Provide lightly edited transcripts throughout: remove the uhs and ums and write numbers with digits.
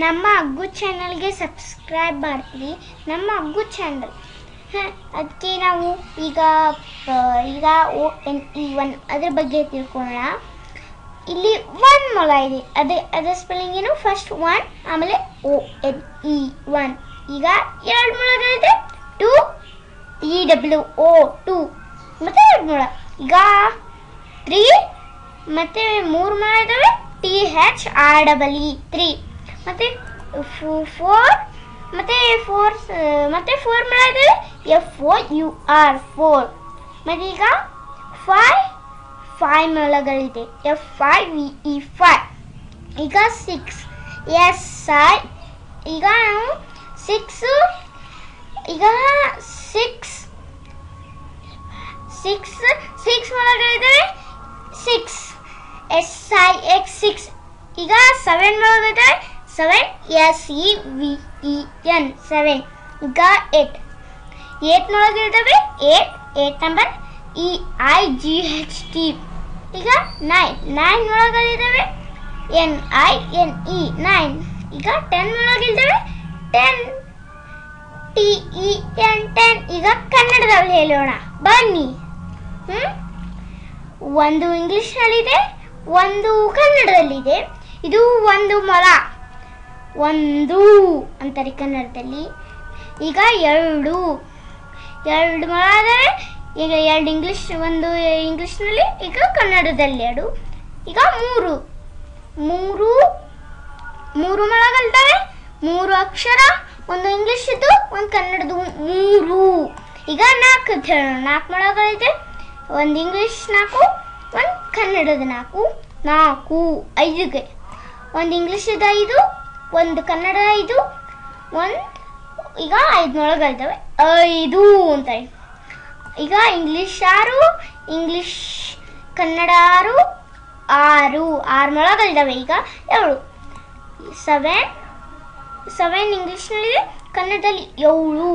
ನಮ್ಮ ಅಗ್ಗು ಚಾನಲ್ಗೆ ಸಬ್ಸ್ಕ್ರೈಬ್ ಮಾಡ್ತೀವಿ. ನಮ್ಮ ಅಗ್ಗು ಚಾನಲ್ ಅದಕ್ಕೆ ನಾವು ಈಗ ONE1 ಅದ್ರ ಬಗ್ಗೆ ತಿಳ್ಕೊಳ್ಳೋಣ. ಇಲ್ಲಿ 1 ಮೊಲ ಇದೆ, ಅದರ ಸ್ಪೆಲ್ಲಿಂಗ್ ಏನು? ಫಸ್ಟ್ 1 ಆಮೇಲೆ ONE1. ಈಗ 2 ಮೊಲಗಳಿದೆ, 2 EWO 2 ಮತ್ತೆ 2 ಮೊಲ. ಈಗ 3 ಮತ್ತೆ 3 ಮೊಲ ಇದಾವೆ, THREE 3 ಮತ್ತೆ 4 ಮತ್ತೆ 4 ಮೊಲ ಇದಾವೆ, FOUR 4 ಮತ್ತೆ ಈಗ 5 ಮೊಲಗಳಿದೆ, FIVE 5. ಈಗ 6 SI. ಈಗ ನಾವು 6 ಮೊಲಗಳಿದ್ದಾವೆ, 6 SIX 6. ಈಗ 7 ಮೊಲಗಳಿದ್ದಾವೆ, 7 SEVEN 7. ಈಗ 8 ಮೊಲಗಳಿದ್ದಾವೆ, 8 ನಂಬರ್ EIGHT. ಈಗ 9 ಮೊಲಗಳಿದ್ದಾವೆ, NINE 9. ಈಗ 10 ಮೊಲಗಳಿದ್ದಾವೆ, 10 TEN 10. ಈಗ ಕನ್ನಡದಲ್ಲಿ ಹೇಳೋಣ ಬನ್ನಿ. ಒಂದು ಇಂಗ್ಲಿಷ್ನಲ್ಲಿದೆ, ಒಂದು ಕನ್ನಡದಲ್ಲಿದೆ. ಇದು ಒಂದು ಮೊಲ, ಒಂದು ಅಂತಾರೆ ಕನ್ನಡದಲ್ಲಿ. ಈಗ 2 ಮೊಲ ಆದರೆ ಈಗ 2 ಇಂಗ್ಲಿಷ್, ಒಂದು ಇಂಗ್ಲಿಷ್ನಲ್ಲಿ, ಈಗ ಕನ್ನಡದಲ್ಲಿ 2. ಈಗ 3 ಮೊಲಗಳಿದ್ದಾವೆ, 3 ಅಕ್ಷರ, ಒಂದು ಇಂಗ್ಲಿಷದ್ದು ಒಂದು ಕನ್ನಡದ್ದು 3. ಈಗ 4 ಮೊಲಗಳಿದೆ, ಒಂದು ಇಂಗ್ಲಿಷ್ 4, ಒಂದು ಕನ್ನಡದ 4. 5ಗೆ ಒಂದು ಇಂಗ್ಲಿಷದ 5, ಒಂದು ಕನ್ನಡ 5, ಈಗ 5 ಮೊಲಗಳಿದ್ದಾವೆ, 5 ಅಂತಾರೆ. ಈಗ ಇಂಗ್ಲಿಷ್ 6, ಇಂಗ್ಲಿಷ್ ಕನ್ನಡ 6 ಮೊಲಗಳಿದ್ದಾವೆ. ಈಗ 7 ಇಂಗ್ಲಿಷ್ನಲ್ಲಿದೆ, ಕನ್ನಡದಲ್ಲಿ 7.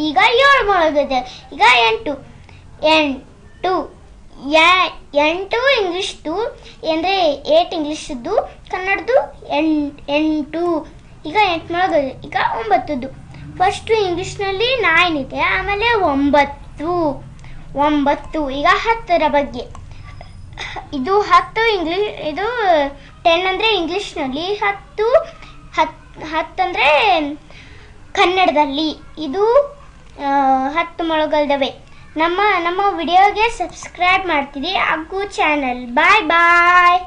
ಈಗ 7 ಮೊಲಗಳಿದೆ. ಈಗ 8 ಇಂಗ್ಲಿಷ್ದು ಅಂದರೆ 8 ಇಂಗ್ಲಿಷ್ದು, ಕನ್ನಡದ್ದು 8. ಈಗ 8 ಮೊಲಗಳಿದೆ. ಈಗ 9ದ್ದು ಫಸ್ಟ್ ಇಂಗ್ಲಿಷ್ನಲ್ಲಿ 9 ಇದೆ, ಆಮೇಲೆ 9. ಈಗ 10ರ ಬಗ್ಗೆ. ಇದು 10 ಇಂಗ್ಲಿಷ್, ಇದು 10 ಅಂದರೆ ಇಂಗ್ಲಿಷ್ನಲ್ಲಿ, 10 ಅಂದರೆ ಕನ್ನಡದಲ್ಲಿ. ಇದು 10 ಮೊಲಗಳಿದ್ದಾವೆ. ನಮ್ಮ ವಿಡಿಯೋಗೆ ಸಬ್ಸ್ಕ್ರೈಬ್ ಮಾಡ್ತೀರಿ, ಅಗ್ಗು ಚಾನಲ್. ಬಾಯ್.